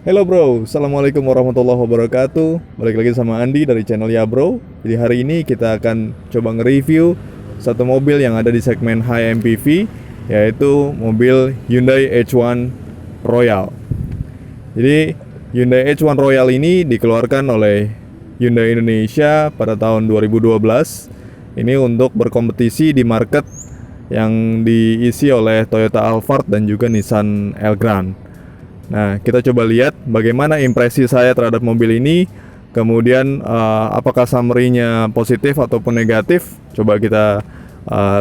Halo bro, Assalamualaikum warahmatullahi wabarakatuh. Balik lagi sama Andi dari channel ya bro. Jadi hari ini kita akan coba nge-review satu mobil yang ada di segmen high MPV, yaitu mobil Hyundai H1 Royal. Jadi Hyundai H1 Royal ini dikeluarkan oleh Hyundai Indonesia pada tahun 2012. Ini untuk berkompetisi di market yang diisi oleh Toyota Alphard dan juga Nissan Elgrand. Nah, kita coba lihat bagaimana impresi saya terhadap mobil ini. Kemudian apakah summary-nya positif ataupun negatif. Coba kita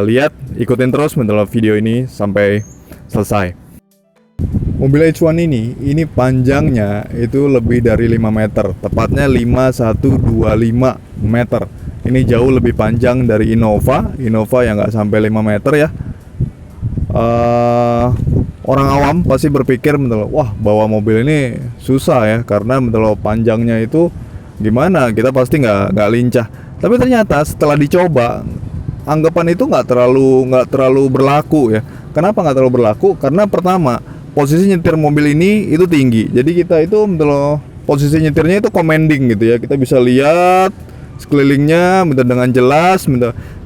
lihat, ikutin terus menonton video ini sampai selesai. Mobil H1 ini panjangnya itu lebih dari 5 meter. Tepatnya 5125 meter. Ini jauh lebih panjang dari Innova yang nggak sampai 5 meter ya. Orang awam pasti berpikir wah bawa mobil ini susah ya, karena panjangnya itu gimana, kita pasti nggak lincah. Tapi ternyata setelah dicoba, anggapan itu nggak terlalu berlaku ya. Kenapa nggak terlalu berlaku? Karena pertama, posisi nyetir mobil ini itu tinggi, jadi kita itu posisi nyetirnya itu commanding gitu ya, kita bisa lihat sekelilingnya dengan jelas.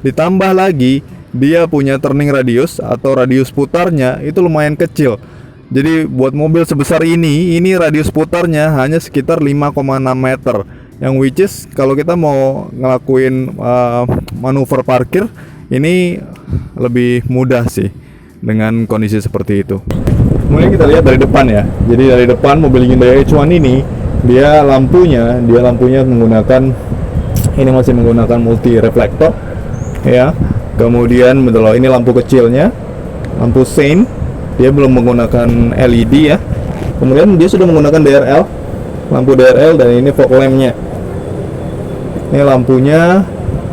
Ditambah lagi dia punya turning radius atau radius putarnya itu lumayan kecil. Jadi buat mobil sebesar ini radius putarnya hanya sekitar 5,6 meter. Yang which is kalau kita mau ngelakuin manuver parkir ini lebih mudah sih dengan kondisi seperti itu. Kemudian kita lihat dari depan ya. Jadi dari depan mobil Hyundai H1 ini dia lampunya menggunakan, ini masih menggunakan multi reflektor ya. Kemudian ini lampu kecilnya, lampu sein, dia belum menggunakan LED ya. Kemudian dia sudah menggunakan DRL, lampu DRL, dan ini fog lampnya. Ini lampunya.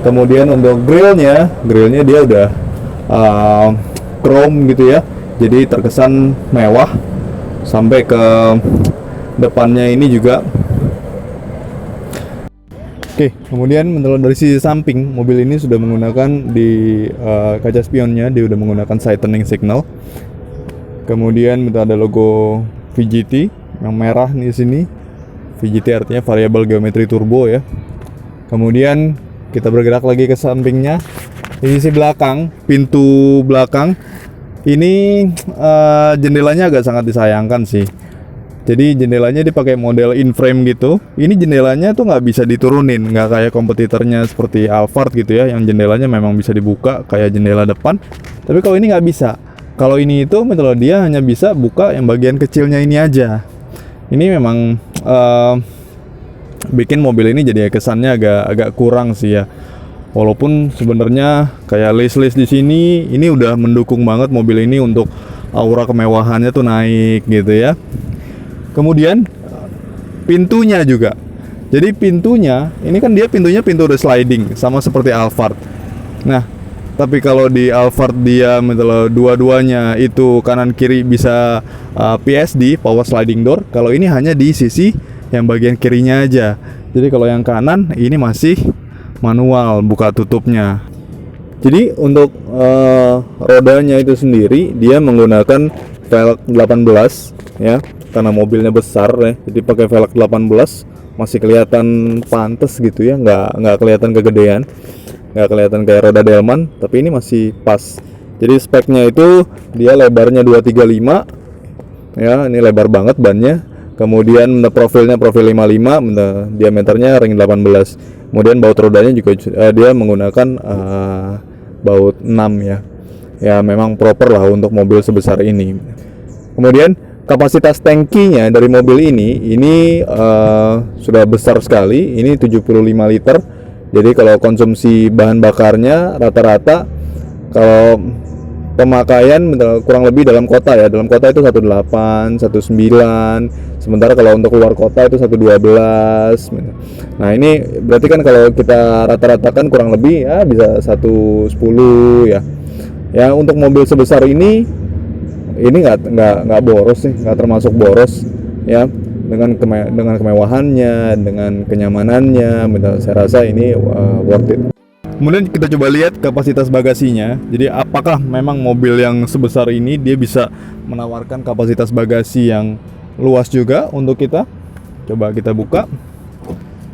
Kemudian untuk grillnya dia udah chrome gitu ya, jadi terkesan mewah. Sampai ke depannya ini juga. Oke, kemudian dari sisi samping, mobil ini sudah menggunakan di kaca spionnya, dia sudah menggunakan side turning signal. Kemudian ada logo VGT yang merah di sini. VGT artinya variable geometri turbo ya. Kemudian kita bergerak lagi ke sampingnya. Di sisi belakang, pintu belakang ini jendelanya agak sangat disayangkan sih. Jadi jendelanya dipakai model in-frame gitu. Ini jendelanya tuh nggak bisa diturunin, nggak kayak kompetitornya seperti Alphard gitu ya, yang jendelanya memang bisa dibuka kayak jendela depan. Tapi kalau ini nggak bisa. Kalau ini itu dia hanya bisa buka yang bagian kecilnya ini aja. Ini memang bikin mobil ini jadi kesannya agak kurang sih ya. Walaupun sebenarnya kayak list di sini ini udah mendukung banget mobil ini untuk aura kemewahannya tuh naik gitu ya. Kemudian pintunya juga. Jadi pintunya, ini kan dia pintu udah sliding sama seperti Alphard. Nah, tapi kalau di Alphard dia dua-duanya itu kanan kiri bisa PSD, power sliding door. Kalau ini hanya di sisi yang bagian kirinya aja. Jadi kalau yang kanan ini masih manual buka tutupnya. Jadi untuk rodanya itu sendiri dia menggunakan velg 18 ya. Karena mobilnya besar ya, jadi pakai velg 18 masih kelihatan pantas gitu ya, nggak kelihatan kegedean, nggak kelihatan kayak roda delman, tapi ini masih pas. Jadi speknya itu dia lebarnya 235 ya, ini lebar banget bannya. Kemudian profilnya profil 55, diameternya ring 18. Kemudian baut rodanya juga dia menggunakan baut 6 ya. Ya memang proper lah untuk mobil sebesar ini. Kemudian kapasitas tangkinya dari mobil ini sudah besar sekali. Ini 75 liter. Jadi kalau konsumsi bahan bakarnya rata-rata kalau pemakaian kurang lebih dalam kota ya. Dalam kota itu 18, 19. Sementara kalau untuk luar kota itu 112. Nah, ini berarti kan kalau kita rata-ratakan kurang lebih ya bisa 110 ya. Ya untuk mobil sebesar ini nggak boros sih, nggak termasuk boros ya, dengan kemewahannya, dengan kenyamanannya, saya rasa ini worth it. Kemudian kita coba lihat kapasitas bagasinya. Jadi apakah memang mobil yang sebesar ini dia bisa menawarkan kapasitas bagasi yang luas juga untuk kita. Coba kita buka.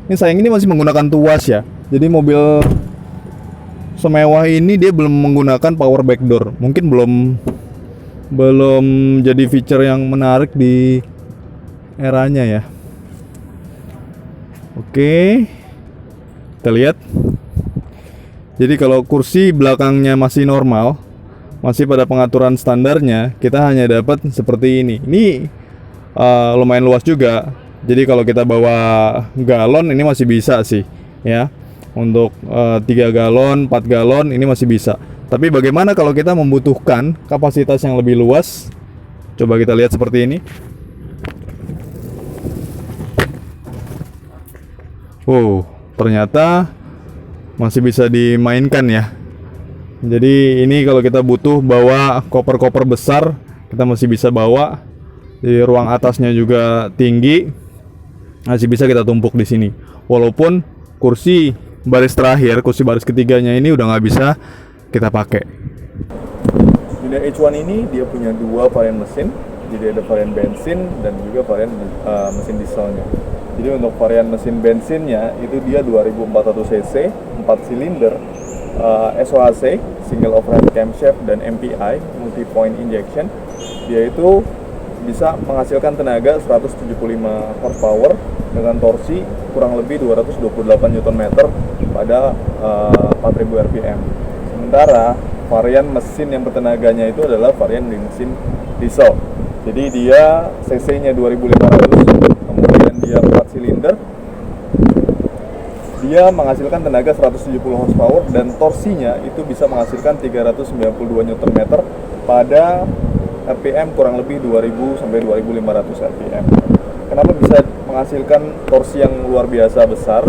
Ini sayang ini masih menggunakan tuas ya. Jadi mobil semewah ini dia belum menggunakan power back door. Mungkin belum jadi feature yang menarik di eranya ya. Oke. Kita lihat. Jadi kalau kursi belakangnya masih normal, masih pada pengaturan standarnya, kita hanya dapat seperti ini. Ini lumayan luas juga. Jadi kalau kita bawa galon ini masih bisa sih ya. Untuk 3 galon, 4 galon ini masih bisa. Tapi bagaimana kalau kita membutuhkan kapasitas yang lebih luas? Coba kita lihat seperti ini. Ternyata masih bisa dimainkan ya. Jadi ini kalau kita butuh bawa koper-koper besar, kita masih bisa bawa. Di ruang atasnya juga tinggi, masih bisa kita tumpuk di sini. Walaupun kursi baris terakhir, kursi baris ketiganya ini udah nggak bisa kita pakai. Hyundai H1 ini dia punya 2 varian mesin. Jadi ada varian bensin dan juga varian mesin dieselnya. Jadi untuk varian mesin bensinnya itu dia 2400 cc, 4 silinder, SOHC, single overhead camshaft, dan MPI, multi point injection. Dia itu bisa menghasilkan tenaga 175 horsepower dengan torsi kurang lebih 228 Nm pada 4000 rpm. Sementara varian mesin yang bertenaganya itu adalah varian mesin diesel. Jadi dia cc-nya 2500, kemudian dia 4 silinder. Dia menghasilkan tenaga 170 horsepower dan torsinya itu bisa menghasilkan 392 Nm pada RPM kurang lebih 2000 sampai 2500 RPM. Kenapa bisa menghasilkan torsi yang luar biasa besar?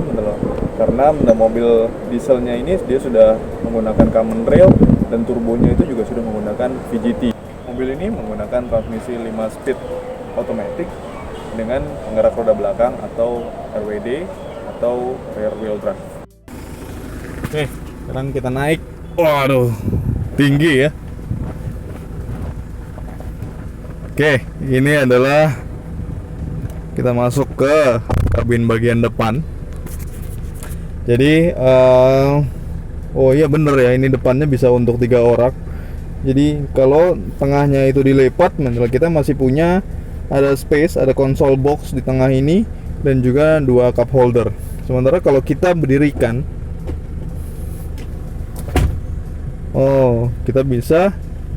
Karena mobil dieselnya ini dia sudah menggunakan common rail dan turbonya itu juga sudah menggunakan VGT. Mobil ini menggunakan transmisi 5 speed automatic dengan penggerak roda belakang atau RWD atau rear wheel drive. Oke, sekarang kita naik. Waduh, tinggi ya. Oke, ini adalah kita masuk ke kabin bagian depan. Jadi, oh iya bener ya, ini depannya bisa untuk 3 orang. Jadi kalau tengahnya itu dilipat, kita masih punya ada space, ada console box di tengah ini dan juga 2 cup holder. Sementara kalau kita berdirikan, kita bisa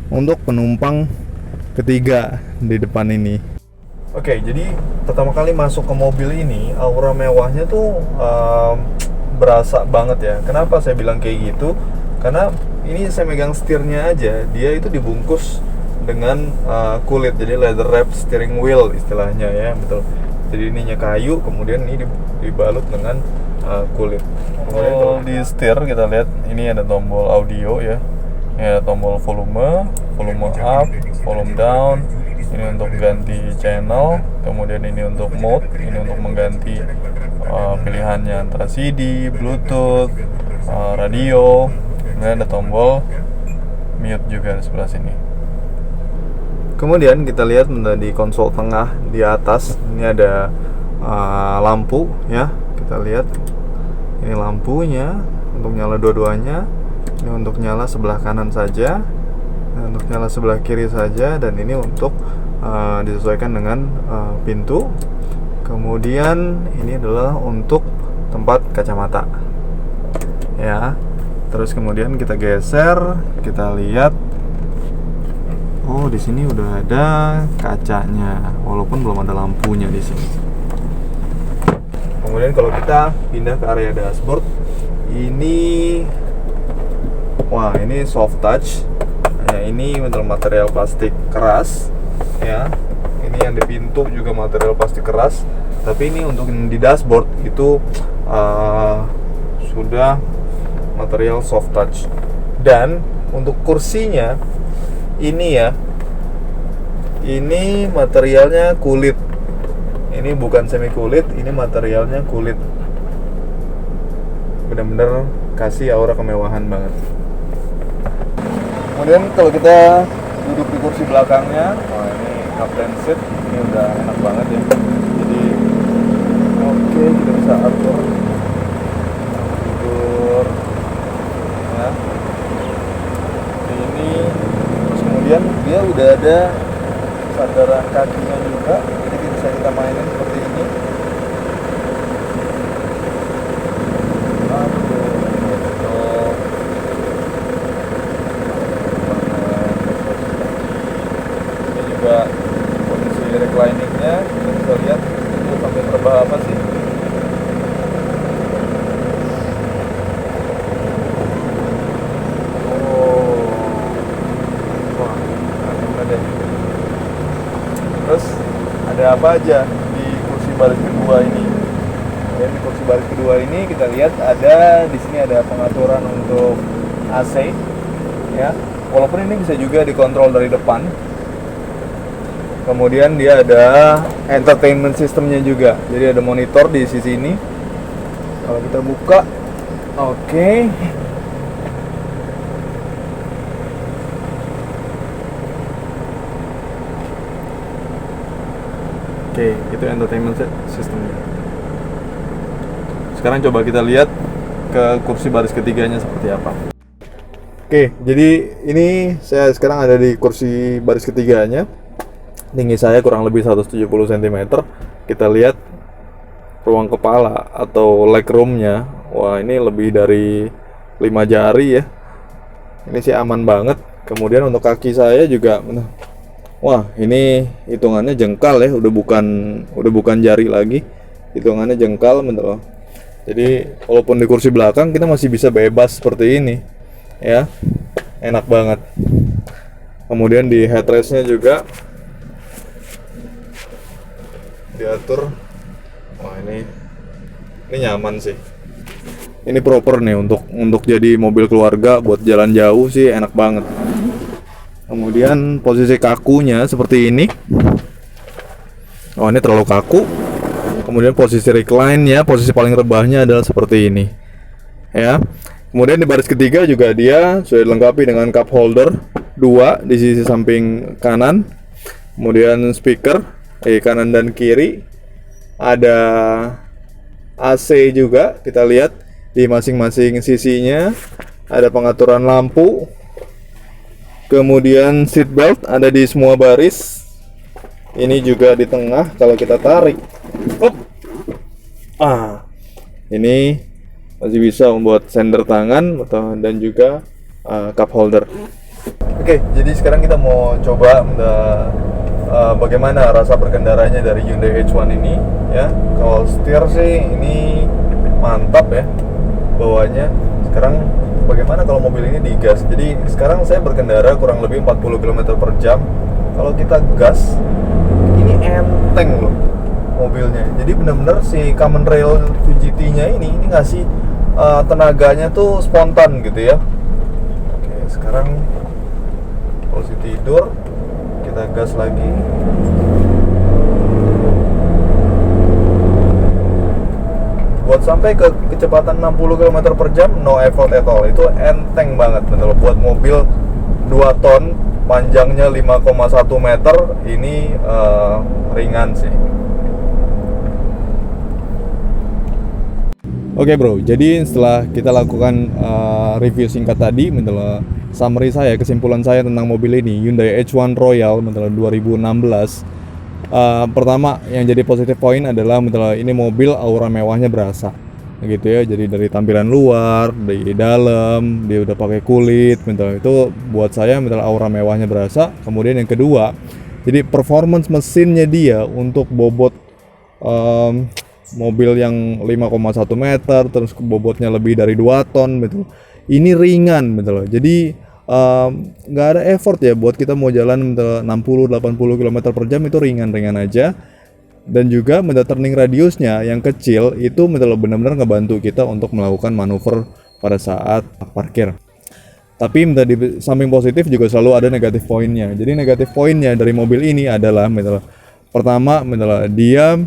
untuk penumpang ketiga di depan ini. Oke, jadi pertama kali masuk ke mobil ini, aura mewahnya tuh berasa banget ya. Kenapa saya bilang kayak gitu? Karena ini saya megang setirnya aja, dia itu dibungkus dengan kulit, jadi leather wrap steering wheel istilahnya ya, betul. Jadi ininya kayu, kemudian ini dibalut dengan kulit. Kemudian kalau di setir kita lihat ini ada tombol audio ya, ini ada tombol volume up, volume down. Ini untuk ganti channel, kemudian ini untuk mode, ini untuk mengganti pilihannya antara CD, Bluetooth, radio. Kemudian ada tombol mute juga di sebelah sini. Kemudian kita lihat di konsol tengah di atas ini ada lampu ya. Kita lihat ini lampunya untuk nyala dua-duanya. Ini untuk nyala sebelah kanan saja, untuk nyala sebelah kiri saja, dan ini untuk disesuaikan dengan pintu. Kemudian ini adalah untuk tempat kacamata ya. Terus kemudian kita geser, kita lihat, di sini udah ada kacanya, walaupun belum ada lampunya di sini. Kemudian kalau kita pindah ke area dashboard, ini soft touch. Nah, ini material plastik keras ya. Ini yang di pintu juga material plastik keras, tapi ini untuk di dashboard itu sudah material soft touch. Dan untuk kursinya ini ya, ini materialnya kulit. Ini bukan semi kulit, ini materialnya kulit. Benar-benar kasih aura kemewahan banget. Kemudian kalau kita duduk di kursi belakangnya, ini Captain seat ini udah enak banget ya. Jadi oke, kita bisa atur tidur ya. Ini terus kemudian dia udah ada sandaran kakinya juga, jadi bisa kita mainin seperti ini. Ini juga kondisi recliningnya, kita bisa lihat itu sampai terbang apa sih. Terus ada apa aja di kursi baris kedua ini? Dan di kursi baris kedua ini kita lihat ada di sini ada pengaturan untuk AC ya. Walaupun ini bisa juga dikontrol dari depan. Kemudian dia ada entertainment systemnya juga. Jadi ada monitor di sisi ini. Kalau kita buka, oke. Oke, itu entertainment systemnya. Sekarang coba kita lihat ke kursi baris ketiganya seperti apa. Oke, jadi ini saya sekarang ada di kursi baris ketiganya. Tinggi saya kurang lebih 170 cm. Kita lihat ruang kepala atau legroomnya. Wah, ini lebih dari 5 jari ya. Ini sih aman banget. Kemudian untuk kaki saya juga, wah, ini hitungannya jengkal ya, udah bukan jari lagi, hitungannya jengkal, bener loh. Jadi walaupun di kursi belakang kita masih bisa bebas seperti ini, ya, enak banget. Kemudian di headrestnya juga diatur, wah ini nyaman sih. Ini proper nih untuk jadi mobil keluarga buat jalan jauh sih enak banget. Kemudian posisi kakunya seperti ini. Oh, ini terlalu kaku. Kemudian posisi recline-nya, posisi paling rebahnya adalah seperti ini. Ya. Kemudian di baris ketiga juga dia sudah dilengkapi dengan cup holder 2 di sisi samping kanan. Kemudian speaker kanan dan kiri. Ada AC juga, kita lihat di masing-masing sisinya. Ada pengaturan lampu. Kemudian seat belt ada di semua baris. Ini juga di tengah kalau kita tarik. Ini masih bisa membuat sender tangan dan juga cup holder. Oke, jadi sekarang kita mau coba bagaimana rasa berkendaranya dari Hyundai H1 ini ya. Kalau setir sih ini mantap ya bawaannya. Sekarang bagaimana kalau mobil ini digas? Jadi sekarang saya berkendara kurang lebih 40 km per jam. Kalau kita gas, ini enteng loh mobilnya. Jadi benar-benar si Common Rail VGT-nya ini ngasih tenaganya tuh spontan gitu ya. Oke, sekarang posisi tidur, kita gas lagi. Buat sampai ke kecepatan 60 km per jam, no effort at all. Itu enteng banget bener. Buat mobil 2 ton, panjangnya 5,1 meter, ini ringan sih. Oke bro, jadi setelah kita lakukan review singkat tadi, summary saya, kesimpulan saya tentang mobil ini, Hyundai H1 Royal 2016. Pertama yang jadi positif poin adalah ini mobil aura mewahnya berasa gitu ya. Jadi dari tampilan luar, dari dalam dia udah pakai kulit, itu buat saya aura mewahnya berasa. Kemudian yang kedua, jadi performance mesinnya dia untuk bobot mobil yang 5,1 meter terus bobotnya lebih dari 2 ton gitu. Ini ringan gitu loh. Jadi nggak ada effort ya buat kita mau jalan 60-80 km per jam, itu ringan-ringan aja. Dan juga turning radiusnya yang kecil itu benar-benar ngebantu kita untuk melakukan manuver pada saat parkir. Tapi di samping positif juga selalu ada negatif poinnya. Jadi negatif poinnya dari mobil ini adalah pertama dia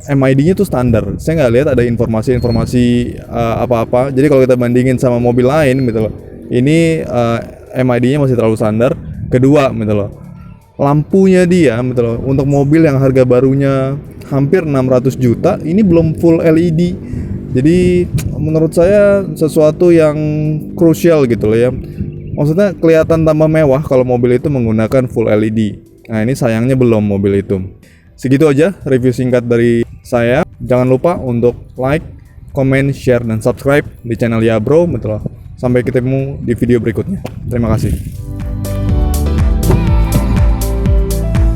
MID-nya tuh standar. Saya nggak lihat ada informasi apa-apa. Jadi kalau kita bandingin sama mobil lain ini MID-nya masih terlalu standar. Kedua lampunya dia betul untuk mobil yang harga barunya hampir 600 juta ini belum full LED. Jadi menurut saya sesuatu yang krusial gitu loh ya. Maksudnya kelihatan tambah mewah kalau mobil itu menggunakan full LED. Nah, ini sayangnya belum mobil itu. Segitu aja review singkat dari saya. Jangan lupa untuk like, comment, share, dan subscribe di channel Ya Bro. Betul. Sampai ketemu di video berikutnya. Terima kasih.